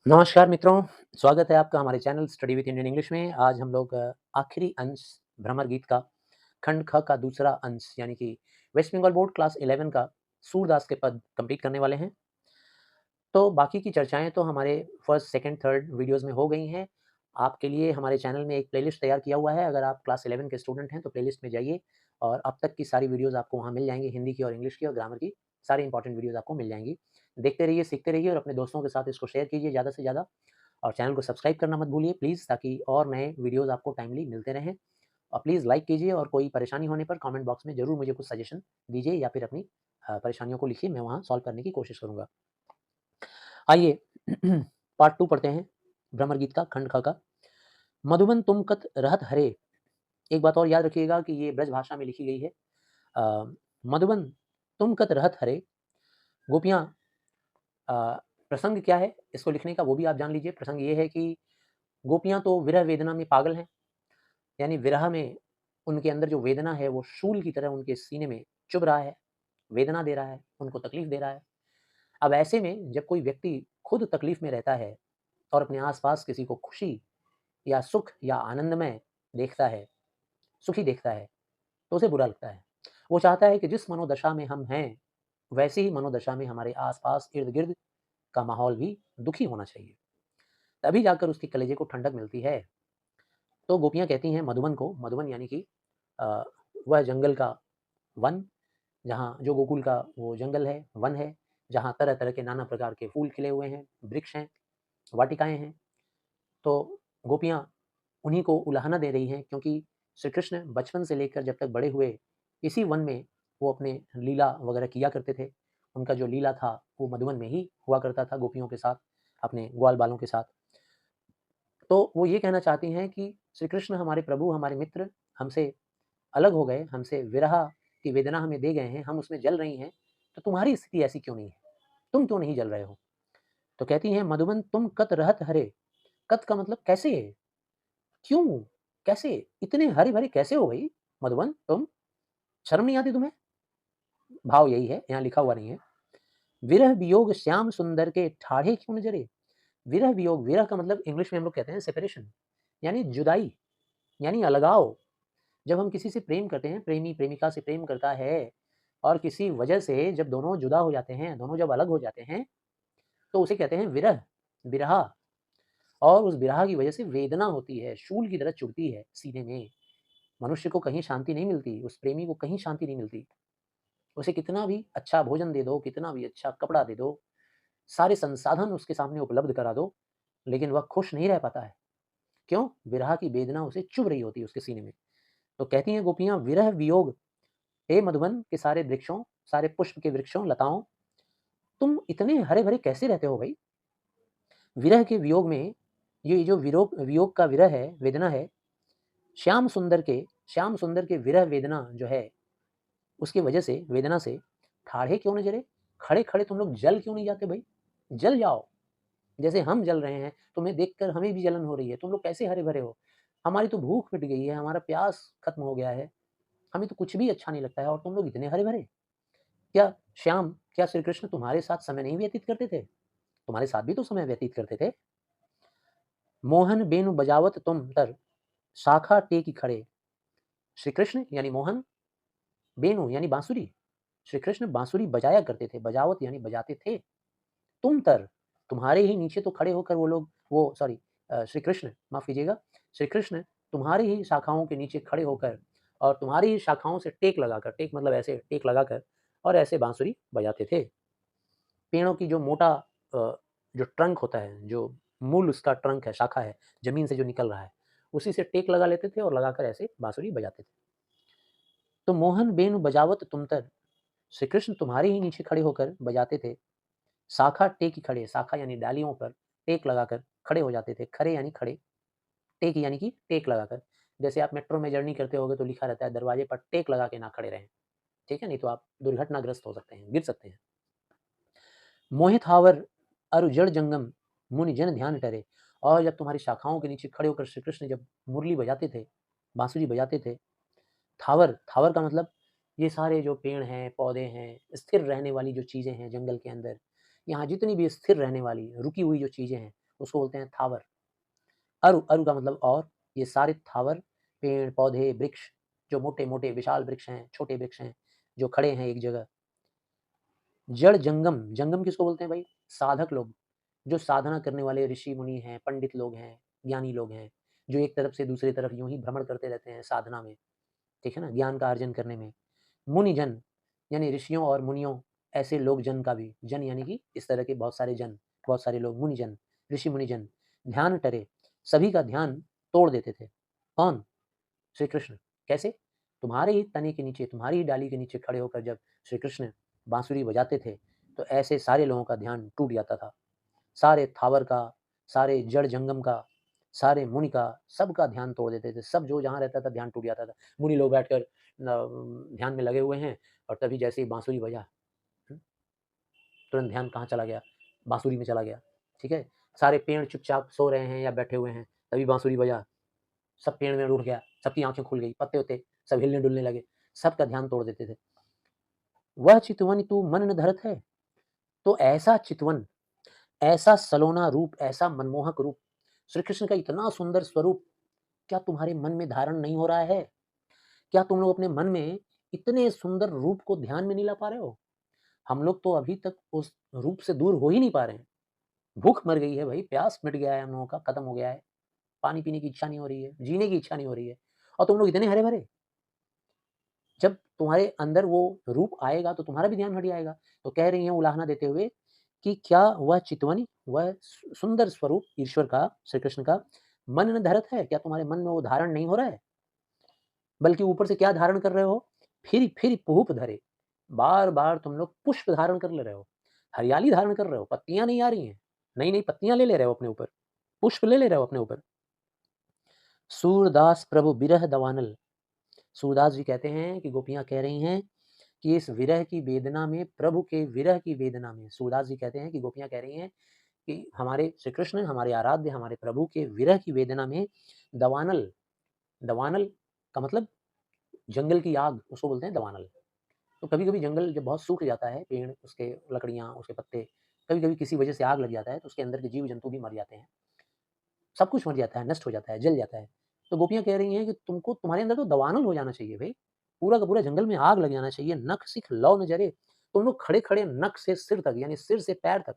नमस्कार मित्रों, स्वागत है आपका हमारे channel study with Indian English में। आज हम लोग आखिरी अंश भ्रमर गीत का खंड ख का दूसरा अंश यानी कि वेस्ट बंगाल बोर्ड क्लास 11 का सूरदास के पद कंप्लीट करने वाले हैं। तो बाकी की चर्चाएँ तो हमारे फर्स्ट, सेकंड, थर्ड वीडियोज़ में हो गई हैं। आपके लिए हमारे चैनल में एक प्लेलिस्ट तैयार किया हुआ है। अगर आप क्लास 11 के स्टूडेंट हैं तो प्लेलिस्ट में जाइए और अब तक की सारी वीडियोज़ आपको वहाँ मिल जाएँगी। हिंदी की और इंग्लिश की और ग्रामर की सारी इंपॉर्टेंट वीडियोज़ आपको मिल जाएँगी। देखते रहिए, सीखते रहिए और अपने दोस्तों के साथ इसको शेयर कीजिए ज़्यादा से ज़्यादा। और चैनल को सब्सक्राइब करना मत भूलिए प्लीज़, ताकि और नए वीडियोज़ आपको टाइमली मिलते रहें। और प्लीज़ लाइक कीजिए और कोई परेशानी होने पर कमेंट बॉक्स में ज़रूर मुझे कुछ सजेशन दीजिए या फिर अपनी परेशानियों को लिखिए, मैं वहाँ सॉल्व करने की कोशिश करूँगा। आइए पार्ट 2 पढ़ते हैं भ्रमर गीत का खंड ख का। मधुबन तुम कत रहत हरे। एक बात और याद रखिएगा कि ये ब्रज भाषा में लिखी गई है। मधुबन तुम कत रहत हरे। गोपियाँ, अ, प्रसंग क्या है इसको लिखने का वो भी आप जान लीजिए। प्रसंग ये है कि गोपियाँ तो विरह वेदना में पागल हैं। यानी विरह में उनके अंदर जो वेदना है वो शूल की तरह उनके सीने में चुभ रहा है, वेदना दे रहा है, उनको तकलीफ दे रहा है। अब ऐसे में जब कोई व्यक्ति खुद तकलीफ में रहता है और अपने आस-पास किसी को खुशी या सुख या आनंदमय देखता है, सुखी देखता है, तो उसे बुरा लगता है। वो चाहता है कि जिस मनोदशा में हम हैं, वैसी ही मनोदशा में हमारे आस-पास, इर्द-गिर्द का माहौल भी दुखी होना चाहिए। तभी जाकर उसके कलेजे को ठंडक मिलती है। तो गोपियाँ कहती हैं मधुबन को, मधुबन यानी कि अ, वह जंगल का वन, जहाँ जो गोकुल का वो जंगल है, वन है, जहाँ तरह-तरह के नाना प्रकार के फूल खिले हुए हैं, वृक्ष हैं, वाटिकाएँ हैं। तो गोपियाँ उन्हीं को उलाहना दे रही हैं, क्योंकि श्री कृष्ण बचपन से लेकर जब तक बड़े हुए, इसी वन में वो अपने लीला वगैरह किया करते थे। उनका जो लीला था, वो मधुवन में ही हुआ करता था गोपियों के साथ, अपने ग्वाल-बालों के साथ। तो वो ये कहना चाहती हैं कि श्री कृष्ण हमारे प्रभु, हमारे मित्र हमसे अलग हो गए, हमसे विरह की वेदना हमें दे गए हैं, हम उसमें जल रही हैं, तो तुम्हारी स्थिति ऐसी क्यों नहीं है? तुम क्यों नहीं जल रहे हो? तो कहती हैं मधुबन तुम कत रहत हरे। कत का मतलब कैसे? क्यों? कैसे? इतने हरे-भरे कैसे हो भई मधुबन तुम? शर्म नहीं आती तुम्हें? भाव यही है, यहाँ लिखा हुआ नहीं है। विरह वियोग श्याम सुंदर के ठाढ़े क्यों नजरे? विरह वियोग, विरह का मतलब इंग्लिश में हम लोग कहते हैं सेपरेशन, यानी जुदाई, यानी अलगाव। जब हम किसी से प्रेम करते हैं, प्रेमी प्रेमिका से प्रेम करता है और किसी वजह से जब दोनों जुदा हो जाते हैं, दोनों जब अलग हो जाते हैं, तो उसे कहते हैं विरह, विरह। और उस विरह की वजह से वेदना होती है, शूल की तरह चुभती है सीने में। मनुष्य को कहीं शांति नहीं मिलती, उस प्रेमी को कहीं शांति नहीं मिलती। उसे कितना भी अच्छा भोजन दे दो, कितना भी अच्छा कपड़ा दे दो, सारे संसाधन उसके सामने उपलब्ध करा दो, लेकिन वह खुश नहीं रह पाता है। क्यों? विरह की वेदना उसे चुभ रही होती है उसके सीने में। तो कहती हैं गोपियाँ विरह वियोग, हे मधुबन के सारे वृक्षों, सारे पुष्प के वृक्षों, लताओं, तुम इतने हरे-भरे कैसे रहते हो भई? विरह के वियोग में, ये जो विरोग वियोग का विरह है, वेदना है, श्याम सुंदर के श्याम सुंदर के विरह वेदना जो है, उसकी वजह से, वेदना से, ठाढ़े क्यों न जले? खड़े-खड़े तुम लोग जल क्यों नहीं जाते भई? जल जाओ। जैसे हम जल रहे हैं, तुम्हें देखकर हमें भी जलन हो रही है। तुम लोग कैसे हरे-भरे हो? हमारी तो भूख मिट गई है, हमारा प्यास खत्म हो गया है, हमें तो कुछ भी अच्छा नहीं लगता है और तुम लोग इतने हरे-भरे। क्या श्याम, क्या श्री कृष्ण तुम्हारे साथ समय नहीं व्यतीत करते थे? तुम्हारे साथ भी तो समय व्यतीत करते थे। मोहन बेनु बजावत तुम तर, शाखा टेकी खड़े। श्री कृष्ण यानी मोहन, बेनु यानी बांसुरी। श्री कृष्ण बांसुरी बजाया करते थे, बजावत यानी बजाते थे। तुम तर, तुम्हारे ही नीचे तो खड़े होकर वो लोग, वो सॉरी, श्री कृष्ण, माफ कीजिएगा, श्री कृष्ण तुम्हारी ही शाखाओं के नीचे खड़े होकर और तुम्हारी ही शाखाओं से टेक लगाकर, टेक मतलब ऐसे टेक लगाकर, और ऐसे बांसुरी बजाते थे। पेड़ों की जो मोटा जो ट्रंक होता है, जो मूल उसका ट्रंक है, शाखा है, ज़मीन से जो निकल रहा है, उसी से टेक लगा लेते थे और लगाकर ऐसे बाँसुरी बजाते थे। तो मोहन बेनु बजावत तुमतर, श्री कृष्ण तुम्हारे ही नीचे खड़े होकर बजाते थे। शाखा टेकी खड़े, शाखा यानी डालियों पर टेक लगाकर खड़े हो जाते थे। खड़े यानी खड़े, टेक यानी कि टेक लगाकर। जैसे आप मेट्रो में जर्नी करते होगे तो लिखा रहता है दरवाजे पर टेक लगा के ना खड़े रहें, ठीक है? नहीं तो आप दुर्घटनाग्रस्त हो सकते हैं, गिर सकते हैं। मोहित हावर अरु जड़ जंगम, मुनि जन ध्यान टरे। और जब तुम्हारी शाखाओं के नीचे खड़े होकर श्री कृष्ण जब मुरली बजाते थे, बांसुरी बजाते थे, थावर, थावर का मतलब ये सारे जो पेड़ हैं, पौधे हैं, स्थिर रहने वाली जो चीज़ें हैं जंगल के अंदर, यहाँ जितनी भी स्थिर रहने वाली रुकी हुई जो चीज़ें हैं, उसको बोलते हैं थावर। अरु, अरु का मतलब और, ये सारे थावर, पेड़, पौधे, वृक्ष, जो मोटे-मोटे विशाल वृक्ष हैं, छोटे वृक्ष हैं, जो खड़े हैं एक जगह। जड़ जंगम, जंगम किसको बोलते हैं भाई? साधक लोग, जो साधना करने वाले ऋषि-मुनि हैं, पंडित लोग हैं, ज्ञानी लोग हैं, जो एक तरफ से दूसरी तरफ यूँ ही भ्रमण करते रहते हैं साधना में, ठीक है ना? ज्ञान का अर्जन करने में। मुनिजन, यानी ऋषियों और मुनियों, ऐसे लोग जन का भी, जन यानी कि इस तरह के बहुत सारे जन, बहुत सारे लोग, मुनिजन, ऋषि मुनिजन। ध्यान टरे, सभी का ध्यान तोड़ देते थे। कौन? श्री कृष्ण। कैसे? तुम्हारे ही तने के नीचे, तुम्हारी ही डाली के नीचे खड़े होकर जब श्री कृष्ण बांसुरी बजाते थे, तो ऐसे सारे लोगों का ध्यान टूट जाता था। सारे थावर का, सारे जड़ जंगम का, सारे मुनि का, सबका ध्यान तोड़ देते थे। सब जो जहाँ रहता था ध्यान टूट जाता था। मुनि लोग बैठकर ध्यान में लगे हुए हैं और तभी जैसे ही बांसुरी बजा, हुँ, तुरंत ध्यान कहाँ चला गया? बांसुरी में चला गया, ठीक है? सारे पेड़ चुपचाप सो रहे हैं या बैठे हुए हैं, तभी बांसुरी बजा, सब पेड़ वेड़ उठ गया, सबकी आँखें खुल गई, पत्ते-वत्ते सब हिलने-डुलने लगे, सबका ध्यान तोड़ देते थे। वह चितवन तू मन न धरत है, तो ऐसा चितवन, ऐसा सलोना रूप, ऐसा मनमोहक रूप, श्री कृष्ण का इतना सुंदर स्वरूप क्या तुम्हारे मन में धारण नहीं हो रहा है? क्या तुम लोग अपने मन में इतने सुंदर रूप को ध्यान में नहीं ला पा रहे हो? हम लोग तो अभी तक उस रूप से दूर हो ही नहीं पा रहे हैं। भूख मर गई है भाई, प्यास मिट गया है हम लोगों का, खत्म हो गया है। पानी पीने की इच्छा नहीं हो रही है, जीने की इच्छा नहीं हो रही है और तुम लोग इतने हरे-भरे। जब तुम्हारे अंदर वो रूप आएगा तो तुम्हारा भी ध्यान हट जाएगा। तो कह रही हैं उलाहना देते हुए कि क्या वह चितवनी, वह सुंदर स्वरूप ईश्वर का, श्री कृष्ण का मन न धरत है? क्या तुम्हारे मन में वो धारण नहीं हो रहा है? बल्कि ऊपर से क्या धारण कर रहे हो? फिर पुहुप धरे। बार-बार तुम लोग पुष्प धारण कर ले रहे हो, हरियाली धारण कर रहे हो, पत्तियाँ नहीं आ रही हैं, नई-नई पत्तियाँ ले ले रहे हो अपने ऊपर, पुष्प ले ले रहे हो अपने ऊपर। सूरदास प्रभु बिरह दवानल, सूरदास जी कहते हैं कि गोपियाँ कह रही हैं कि इस विरह की वेदना में, प्रभु के विरह की वेदना में, सूरदास जी कहते हैं कि गोपियाँ कह रही हैं कि हमारे श्री कृष्ण, हमारे आराध्य, हमारे प्रभु के विरह की वेदना में दवानल, दवानल का मतलब जंगल की आग, उसको बोलते हैं दवानल। तो कभी-कभी जंगल जब बहुत सूख जाता है, पेड़, उसके लकड़ियाँ, उसके पत्ते, कभी-कभी किसी वजह से आग लग जाता है, तो उसके अंदर के जीव-जंतु भी मर जाते हैं। सब कुछ मर जाता है, नष्ट हो जाता है, जल जाता है। तो गोपियाँ कह रही हैं कि तुमको, तुम्हारे अंदर तो दवानल हो जाना चाहिए भई। पूरा का पूरा जंगल में आग लग जाना चाहिए, नख सिख लौ न जरे। तुम लोग खड़े-खड़े नख से सिर तक, यानी सिर से पैर तक,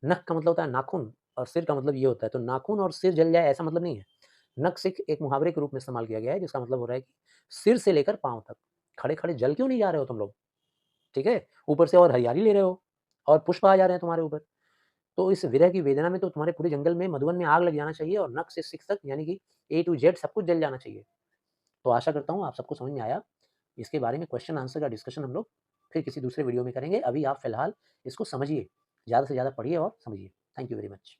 नख का मतलब होता है नाखून और सिर का मतलब ये होता है, तो नाखून और सिर जल जाए ऐसा मतलब नहीं है। नख सिख एक मुहावरे के रूप में इस्तेमाल किया गया है, जिसका मतलब हो रहा है कि सिर से लेकर पाँव तक, खड़े-खड़े जल क्यों नहीं जा रहे हो तुम लोग? ठीक है? ऊपर से और हरियाली ले रहे हो और पुष्प आ जा रहे हैं तुम्हारे ऊपर। तो इस विरह की वेदना में तो तुम्हारे पूरे जंगल में, मधुवन में आग लग जाना चाहिए और नख से सिख तक, यानी कि ए टू जेड सब कुछ जल जाना चाहिए। तो आशा करता हूँ आप सबको समझ में आया। इसके बारे में क्वेश्चन आंसर का डिस्कशन हम लोग फिर किसी दूसरे वीडियो में करेंगे। अभी आप फ़िलहाल इसको समझिए, ज़्यादा से ज़्यादा पढ़िए और समझिए। Thank you very much.